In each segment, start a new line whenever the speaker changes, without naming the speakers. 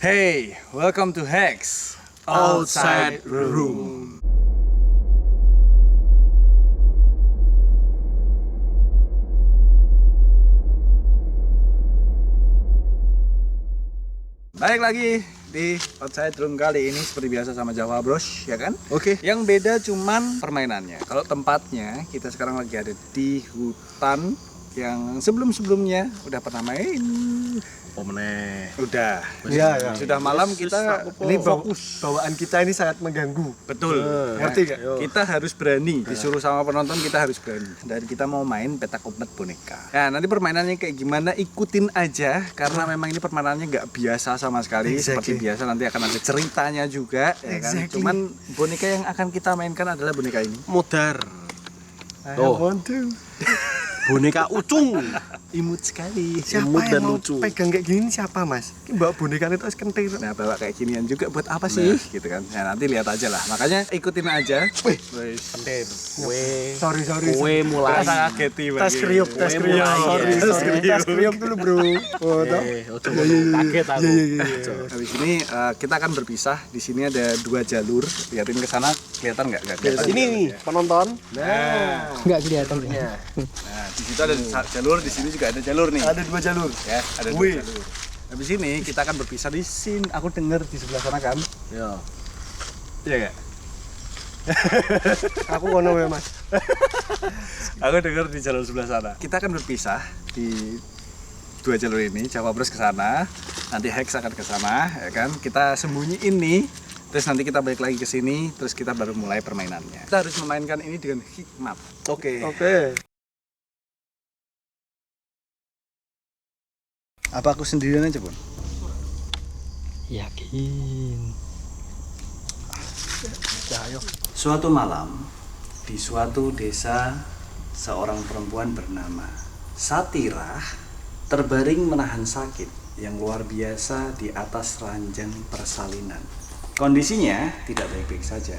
Hey, welcome to Hex Outside Room. Balik lagi di Outside Room kali ini seperti biasa sama Jawa Bros, ya kan?
Oke.
Yang beda cuman permainannya. Kalau tempatnya kita sekarang lagi ada di hutan yang sebelum-sebelumnya udah pernah main. Udah.
Iya.
Sudah malam kita
Ini bawaan kita ini sangat mengganggu.
betul.
Ngerti gak?
Kita harus berani. Disuruh sama penonton kita harus berani. Dan kita mau main petak umpet boneka. Nah, nanti permainannya kayak gimana ikutin aja karena memang ini permainannya nggak biasa sama sekali. Seperti biasa nanti akan ada ceritanya juga, ya kan? Cuman boneka yang akan kita mainkan adalah boneka ini.
Modar.
I want to.
Boneka ucung.
Imut sekali.
Siapa
Imut dan
yang mau
lucu.
pegang kayak gini siapa mas? Ini bawa boneka itu harus kentir.
Nah, bawa kayak ginian juga buat apa sih? Gitu kan. Nah, nanti lihat aja lah. Makanya ikutin aja.
Wih,
Kentir. Kue.
sorry.
Kue mulai.
Rasa kaget
Tas kriuk.
mulai.
Sorry. Tas kriuk dulu bro. Oh, toh?
Kaget aku.
Habis ini kita akan berpisah. Di sini ada 2 jalur. Lihatin ke sana, kelihatan nggak? Nggak kelihatan.
Ini nih penonton.
Nah,
Nggak kelihatan.
nah, di situ ada jalur, di sini juga ada jalur nih.
Ada 2 jalur.
Ya, ada 2
Wih.
jalur. Habis ini kita akan berpisah di sini. Aku dengar di sebelah sana kan?
Ya.
Iya nggak?
Aku kono ya mas.
Aku dengar di jalur sebelah sana. Kita akan berpisah di 2 jalur ini. Jawa Bros ke sana, nanti Hex akan ke sana, ya kan? Kita sembunyiin nih. Terus nanti kita balik lagi ke sini, terus kita baru mulai permainannya. Kita harus memainkan ini dengan hikmat.
Oke.
Apa aku sendirian aja, Bun?
Yakin.
Suatu malam, di suatu desa, seorang perempuan bernama Satirah terbaring menahan sakit yang luar biasa di atas ranjang persalinan. Kondisinya tidak baik-baik saja,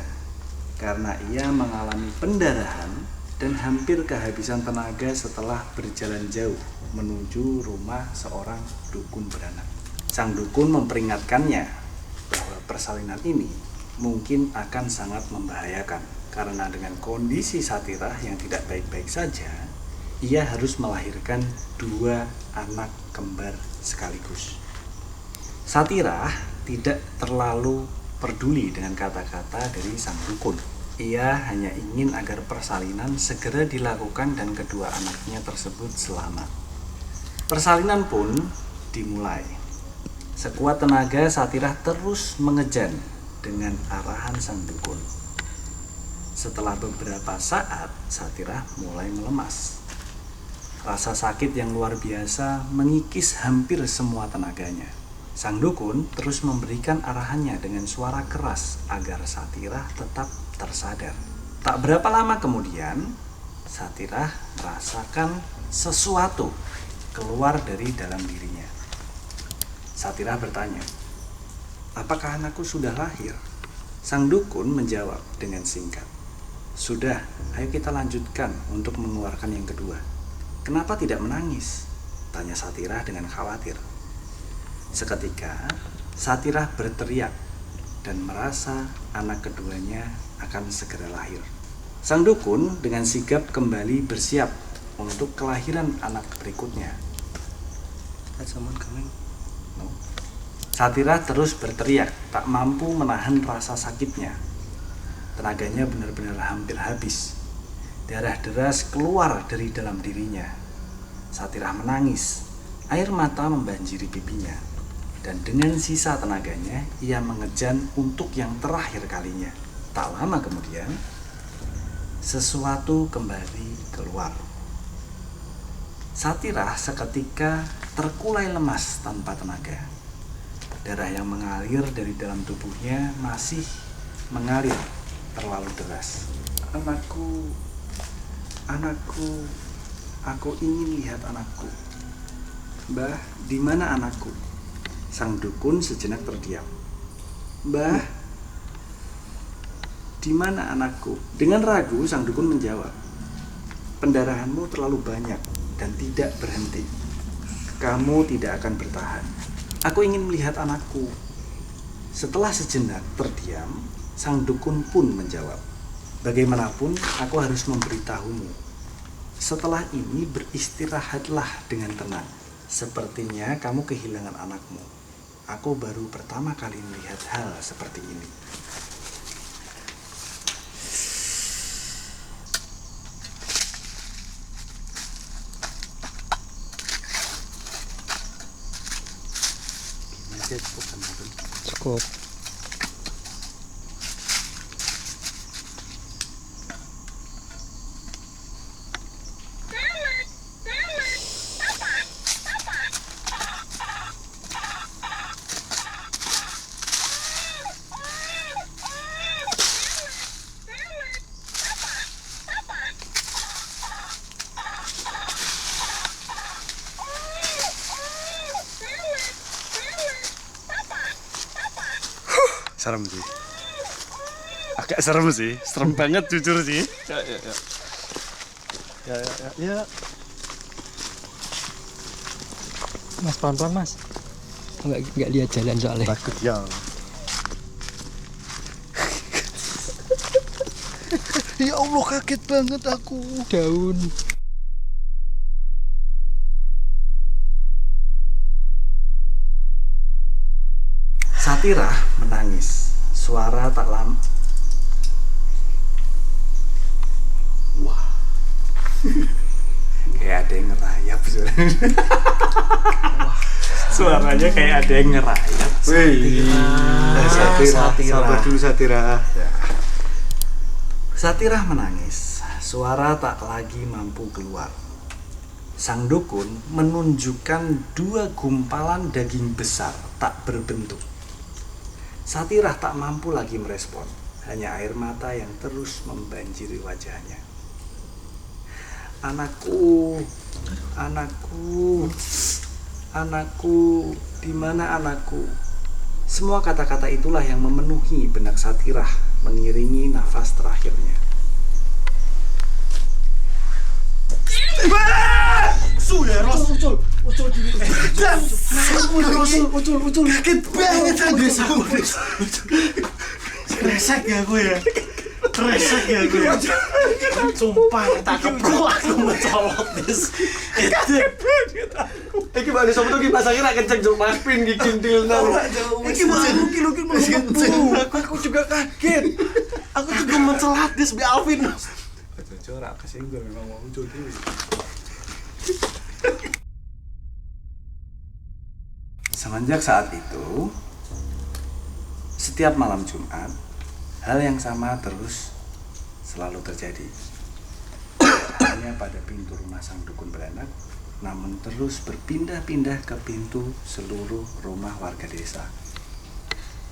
karena ia mengalami pendarahan dan hampir kehabisan tenaga setelah berjalan jauh menuju rumah seorang dukun beranak. Sang dukun memperingatkannya bahwa persalinan ini mungkin akan sangat membahayakan karena dengan kondisi Satirah yang tidak baik-baik saja, ia harus melahirkan 2 anak kembar sekaligus. Satirah tidak terlalu peduli dengan kata-kata dari sang dukun. Ia hanya ingin agar persalinan segera dilakukan dan kedua anaknya tersebut selamat. Persalinan pun dimulai. Sekuat tenaga Satirah terus mengejan dengan arahan sang dukun. Setelah beberapa saat, Satirah mulai melemas. Rasa sakit yang luar biasa mengikis hampir semua tenaganya. Sang dukun terus memberikan arahannya dengan suara keras agar Satirah tetap tersadar. Tak berapa lama kemudian, Satirah merasakan sesuatu keluar dari dalam dirinya. Satirah bertanya, "Apakah anakku sudah lahir?" Sang dukun menjawab dengan singkat, "Sudah, ayo kita lanjutkan untuk mengeluarkan yang kedua." "Kenapa tidak menangis?" tanya Satirah dengan khawatir. Seketika, Satirah berteriak dan merasa anak keduanya akan segera lahir. Sang dukun dengan sigap kembali bersiap untuk kelahiran anak berikutnya. No. Satirah terus berteriak, tak mampu menahan rasa sakitnya. Tenaganya benar-benar hampir habis. Darah deras keluar dari dalam dirinya. Satirah menangis, air mata membanjiri pipinya. Dan dengan sisa tenaganya, ia mengejan untuk yang terakhir kalinya. Tak lama kemudian, sesuatu kembali keluar. Satirah seketika terkulai lemas tanpa tenaga. Darah yang mengalir dari dalam tubuhnya masih mengalir terlalu deras. Anakku, aku ingin lihat anakku." "Mbah, di mana anakku?" Sang dukun sejenak terdiam. "Mbah, di mana anakku?" Dengan ragu, sang dukun menjawab, "Pendarahanmu terlalu banyak dan tidak berhenti. Kamu tidak akan bertahan. Aku ingin melihat anakku." Setelah sejenak terdiam, sang dukun pun menjawab, bagaimanapun aku harus memberitahumu. Setelah ini beristirahatlah dengan tenang. Sepertinya kamu kehilangan anakmu. Aku baru pertama kali melihat hal seperti ini.
Cukup.
Serem sih. Agak serem sih, serem banget jujur sih. Ya.
Mas pelan-pelan mas. Enggak lihat jalan soalnya.
Takut ya. Ya Allah, kaget banget aku.
Daun.
Satirah menangis. Suara tak lama. Wah. Kayak ada yang ngerayap suaranya kayak ada yang ngerayap.
Satirah. Sabar dulu Satirah.
Satirah menangis. Suara tak lagi mampu keluar. Sang dukun menunjukkan 2 gumpalan daging besar tak berbentuk. Satirah tak mampu lagi merespon. Hanya air mata yang terus membanjiri wajahnya. Anakku, anakku, anakku, di mana anakku? Semua kata-kata itulah yang memenuhi benak Satirah, mengiringi nafas terakhirnya. Ucul, kaget banget aku. Resek ya aku ya. Sumpah, tak keprok aku mencolot des.
Iki balik sama tuh ki pasangnya nak kenceng jauh maspin ki kintilna.
Iki mau
Aku juga kaget. Aku juga mencelat des bi Alvin.
Corak kesinggung memang mau muncul dulu. Semenjak saat itu, setiap malam Jumat, hal yang sama terus selalu terjadi. Hanya pada pintu rumah sang dukun beranak, namun terus berpindah-pindah ke pintu seluruh rumah warga desa.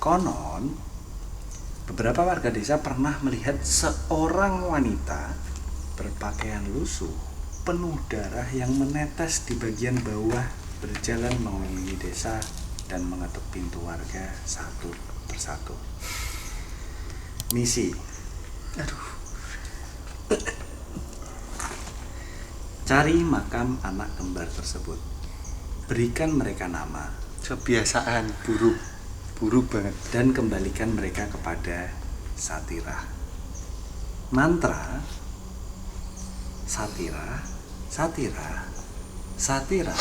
Konon, beberapa warga desa pernah melihat seorang wanita berpakaian lusuh, penuh darah yang menetes di bagian bawah, berjalan mengelilingi desa dan mengetuk pintu warga satu persatu. Misi. Cari makam anak kembar tersebut. Berikan mereka nama.
Kebiasaan buruk banget.
Dan kembalikan mereka kepada Satirah. Mantra: Satirah, Satirah, Satirah,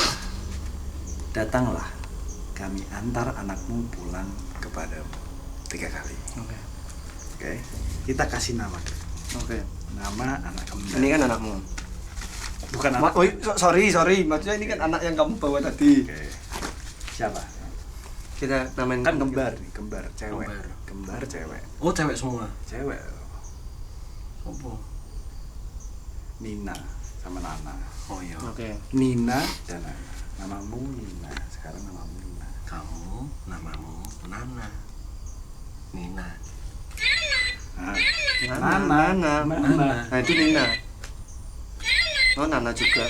datanglah, kami antar anakmu pulang kepadamu. 3 kali. Oke. Kita kasih nama.
Oke.
Nama anak kembar.
Ini kan anakmu.
Bukan anak.
Sorry. Maksudnya ini kan anak yang kamu bawa tadi.
Oke. Siapa?
Kita namain
Kan kembar nih, kembar cewek.
Kembar.
Kembar cewek.
Oh, cewek semua.
Cewek.
Apa?
Nina sama Nana.
Oh iya.
Oke.
Nina dan Nana. Namamu Nina, sekarang namamu Nina.
Kamu namamu Nana. Nina.
Nana.
Nah itu Nina. Oh Nana juga.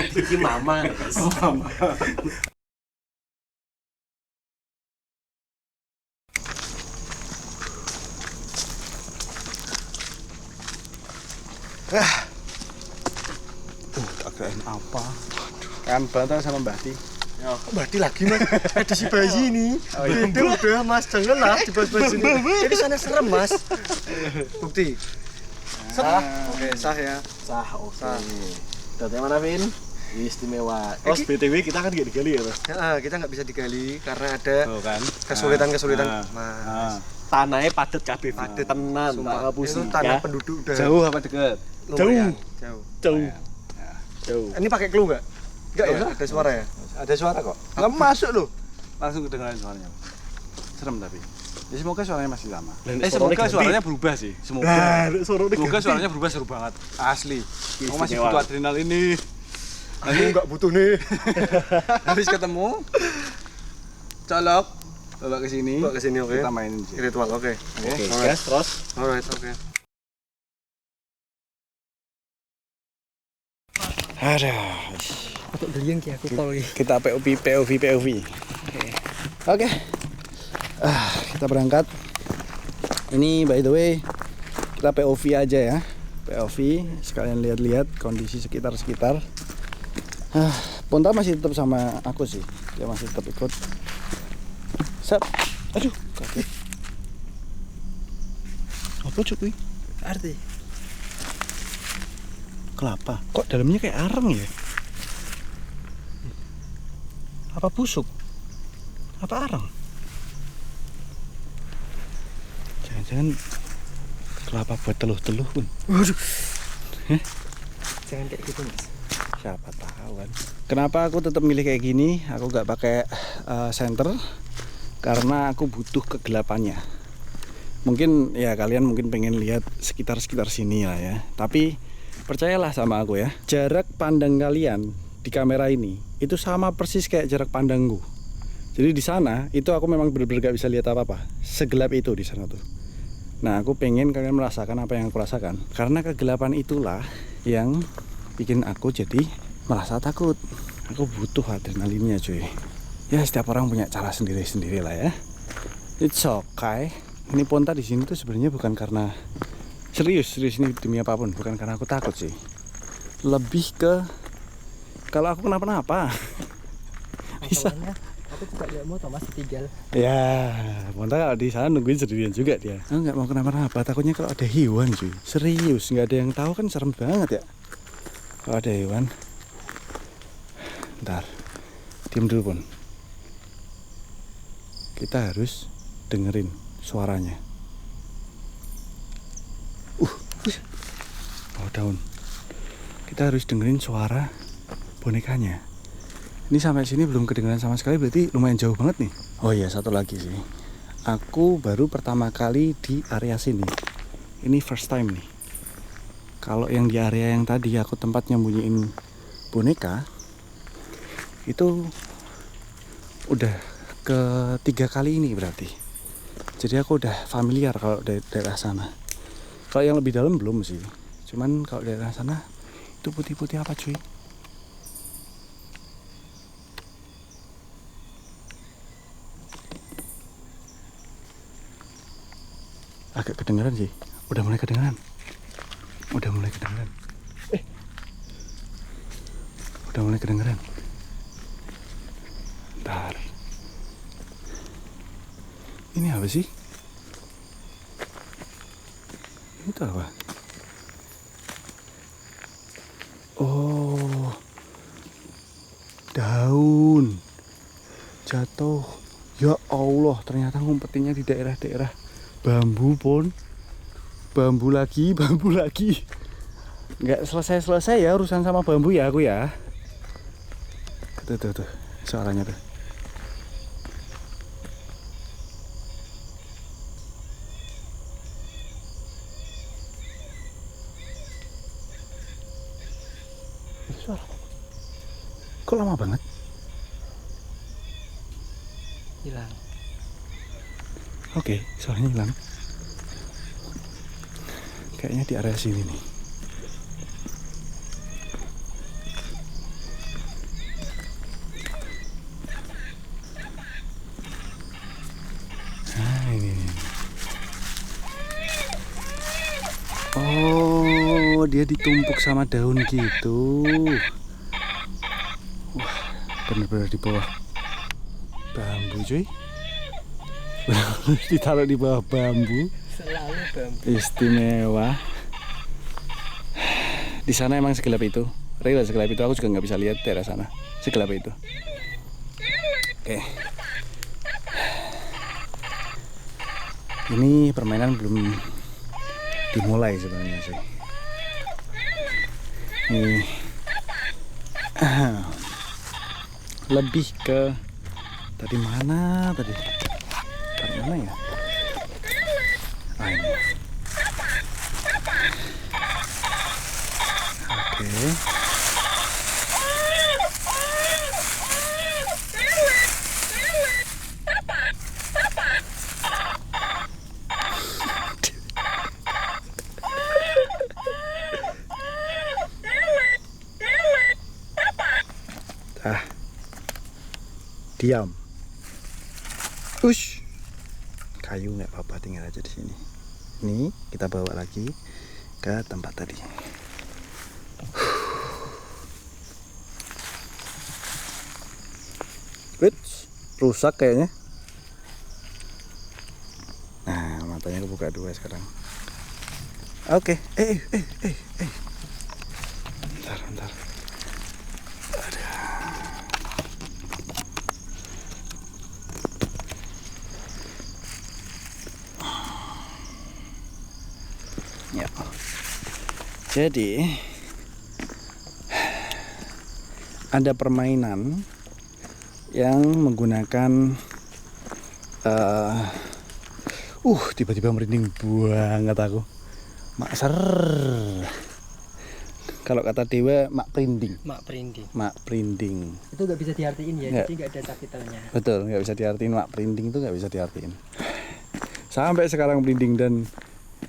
Ini mama.
Oh, mama.
Tak kirain apa.
Kan bantah sama Mbak Ti.
Berarti lagi mas, edisi bayi ini. Beda udah mas, janganlah dibahas-bahas ini. Jadi sana serem mas. Bukti. Sah. Oke, sah ya.
Sah, oke.
Sah.
Data mana, Vin? Istimewa. Oh, BTW kita kan gak digali ya, Mas?
Ya, kita nggak bisa digali karena ada
kan.
kesulitan mas.
Tanahnya padat kabeh.
Padat.
Tenan,
Sumpah.
tak ngapusi.
Itu tanah
Ya.
penduduk udah
Jauh apa dekat?
lumayan. Jauh.
Jauh. Jauh.
Ini pakai clue nggak? Nggak ya? Ada suara ya?
Ada suara kok. Nggak masuk loh. Langsung kedengaran suaranya. Serem tapi. Ya semoga suaranya masih sama. Semoga suaranya berubah sih. Semoga suaranya berubah seru banget. Asli. Aku masih butuh adrenalin ini.
Aku nggak butuh nih.
Habis ketemu, colok, bawa ke sini.
Bawa ke sini, oke.
Kita mainin sih.
Ritual, oke.
Oke,
Alright.
terus.
Alright, oke.
Ada.
Untuk beli yang aku pol iki.
Kita POV. Oke. Kita berangkat. Ini by the way kita POV aja ya. POV sekalian lihat-lihat kondisi sekitar. Ponta masih tetap sama aku sih. Dia masih tetap ikut. Set. Aduh, kaget. Apa cuy?
Arti.
Kelapa. Kok dalamnya kayak areng ya? Apa busuk? Apa areng? Jangan-jangan kelapa buat teluh-teluh pun.
Waduh. Jangan kayak gitu mas.
Siapa tahu kan. Kenapa aku tetap milih kayak gini? Aku nggak pakai senter karena aku butuh kegelapannya. Mungkin ya kalian mungkin pengen lihat sekitar sini lah ya. Tapi percayalah sama aku ya. Jarak pandang kalian di kamera ini itu sama persis kayak jarak pandangku. Jadi di sana itu aku memang benar-benar gak bisa lihat apa-apa. Segelap itu di sana tuh. Nah, aku pengen kalian merasakan apa yang aku rasakan. Karena kegelapan itulah yang bikin aku jadi merasa takut. Aku butuh adrenalinnya cuy. Ya setiap orang punya cara sendiri-sendiri lah ya. It's okay. Ini Ponta di sini tuh sebenarnya bukan karena serius ini demi apapun, bukan karena aku takut sih. Lebih ke kalau aku kenapa-napa. Bisa.
Aku juga nggak mau Thomas ditinggal.
Ya, Ponta kalau di sana nungguin sendirian juga dia. Aku nggak mau kenapa-napa. Takutnya kalau ada hewan cuy. Serius, nggak ada yang tahu kan serem banget ya. Kalau ada hewan. Ntar, diam dulu Pon. Kita harus dengerin suaranya. Oh daun. Kita harus dengerin suara bonekanya. Ini sampai sini belum kedengaran sama sekali, berarti lumayan jauh banget nih. Oh iya, satu lagi sih. Aku baru pertama kali di area sini. Ini first time nih. Kalau yang di area yang tadi aku tempat nyembunyiin boneka, itu udah ketiga kali ini berarti. Jadi aku udah familiar kalau dari daerah sana. Kalau yang lebih dalam belum sih. Cuman kalau daerah sana itu putih-putih apa cuy? Agak kedengeran sih. Udah mulai kedengeran. Udah mulai kedengeran. Bentar. Ini apa sih? Itu apa? Oh, daun jatuh. Ya Allah, ternyata ngumpetinnya di daerah-daerah bambu Pon. Bambu lagi. Nggak selesai ya urusan sama bambu ya aku ya. Tuh, suaranya tuh. Suara apa? Kok lama banget?
Hilang.
Oke, suaranya hilang. Kayaknya di area sini nih. Nah, ini. Oh, dia ditumpuk sama daun gitu. Wah, Bener-bener di bawah bambu cuy. Ditaruh di bawah bambu.
Selalu bambu.
Istimewa. Di sana emang segelap itu. Real segelap itu, aku juga nggak bisa lihat daerah sana. Segelap itu. Oke. Ini permainan belum dimulai sebenarnya sih. Ini lebih ke tadi mana tadi? Taruh mana ya? Ah, ini. Oke. Diam. Ush. Kayu nggak apa-apa, tinggal aja di sini. Ini kita bawa lagi ke tempat tadi. Rusak kayaknya. Nah, matanya kebuka dua sekarang. Oke. Bentar. Ya. Jadi ada permainan yang menggunakan tiba-tiba merinding banget aku. Makser. Kalau kata Dewa mak prinding. Mak prinding.
Itu nggak bisa diartiin ya,
Nggak.
jadi nggak ada capitalnya.
Betul, nggak bisa diartiin. Mak prinding itu nggak bisa diartiin. Sampai sekarang merinding. Dan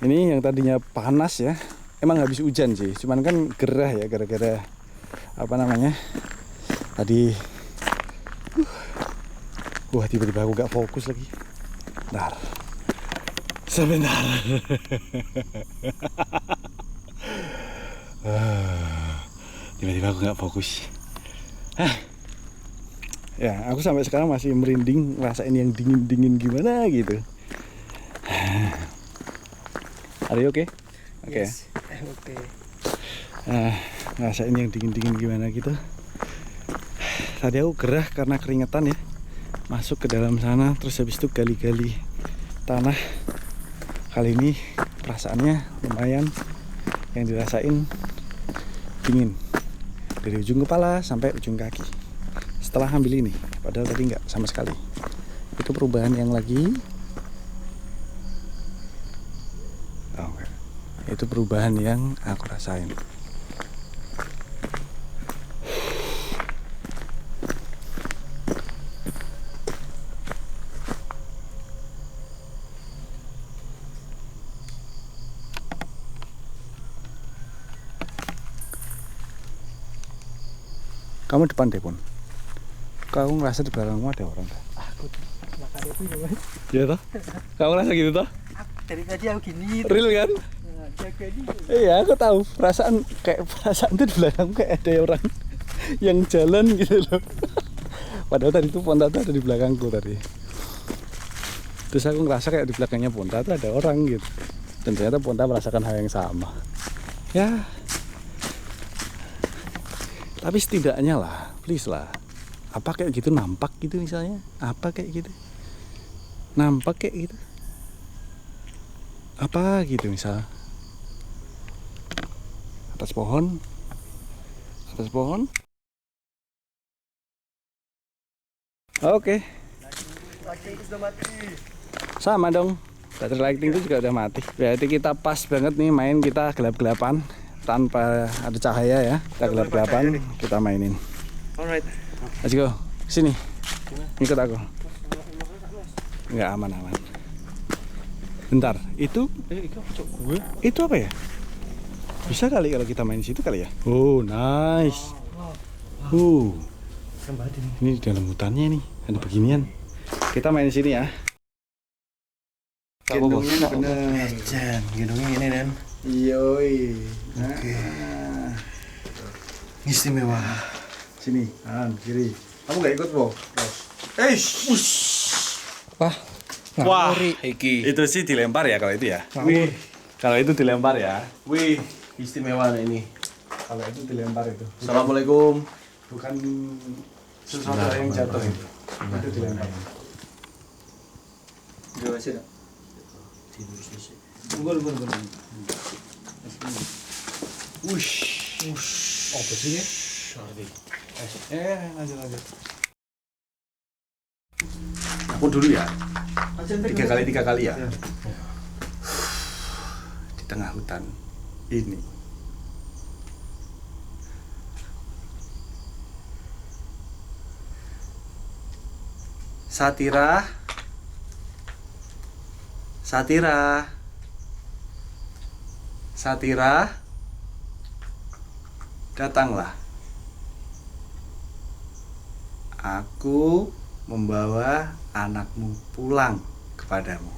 ini yang tadinya panas ya, emang habis hujan sih, cuman kan gerah ya gara-gara apa namanya tadi. Wah, tiba-tiba aku gak fokus lagi. Bentar. Sebentar. Tiba-tiba aku gak fokus. Ya, aku sampai sekarang masih merinding, ngerasain yang dingin-dingin gimana gitu. Are you okay? Oke.
Yes. Oke.
Ngerasain yang dingin-dingin gimana gitu. Tadi aku gerah karena keringetan ya. Masuk ke dalam sana, terus habis itu gali-gali tanah. Kali ini perasaannya lumayan, yang dirasain dingin dari ujung kepala sampai ujung kaki setelah ambil ini, padahal tadi nggak sama sekali. Itu perubahan yang lagi itu perubahan yang aku rasain. Kamu depan deh, Pun. Kamu ngerasa di belakangmu ada orang gak?
Aku makan itu ya, Mas.
Iya toh? Kamu ngerasa gitu toh?
Dari tadi aku gini.
Real kan?
Jaga ini.
Iya, aku tahu. Perasaan tuh di belakangmu kayak ada orang yang jalan gitu loh. Padahal tadi tuh Ponta tuh ada di belakangku tadi. Terus aku ngerasa kayak di belakangnya Ponta tuh ada orang gitu. Dan ternyata Ponta merasakan hal yang sama. Ya. Tapi setidaknya lah, please lah. Apa kayak gitu nampak gitu misalnya? Apa kayak gitu? Nampak kayak gitu? Apa gitu misal? Atas pohon? Atas pohon? Oke.
Lighting sudah mati.
Sama dong. Baterai lighting itu juga udah mati. Berarti kita pas banget nih main, kita gelap-gelapan tanpa ada cahaya ya. Kita gelap-gelapan, kita mainin.
Alright.
Let's go. Sini. Ikut aku. Enggak, aman. Bentar, itu apa ya? Bisa kali kalau kita main di situ kali ya? Oh, nice. Ini di dalam hutannya nih, ada beginian. Kita main di sini ya. Gendongnya bener.
Jan, gendongnya ini Dan.
Yoi.
Oke. Istimewa.
Sini, kanan, kiri.
Kamu nggak ikut, Bro?
Wah,
Wah,
ngawuri.
itu sih dilempar ya kalau itu ya.
Ngawur.
Kalau itu dilempar ya.
Wih, istimewa ini.
Kalau itu dilempar itu.
Assalamualaikum.
Bukan sesuatu yang jatuh itu. Itu dilempar.
Jauh sih.
Gol. Wush. Apa sih ya? Lanjut. Aku dulu ya. 3 kali ya. Di tengah hutan ini. Satira, datanglah. Aku membawa anakmu pulang kepadamu.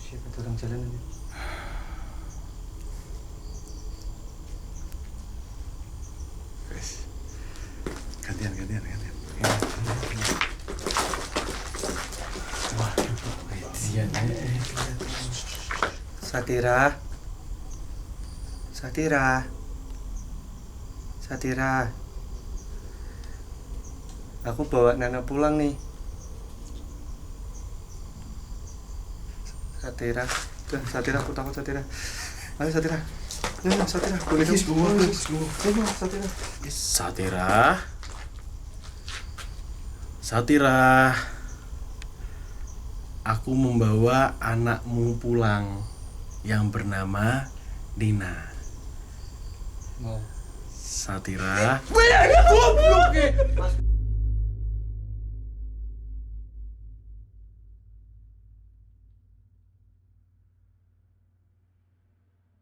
Siapa tuh orang jalan ini?
Guys, gantian.
Satira. Aku bawa Nana pulang nih. Satira, aku takut Satira. Ayo Satira. Satira, boleh dong.
Satira. Aku membawa anakmu pulang yang bernama Nina.
Mau.
Satira.
Goblok.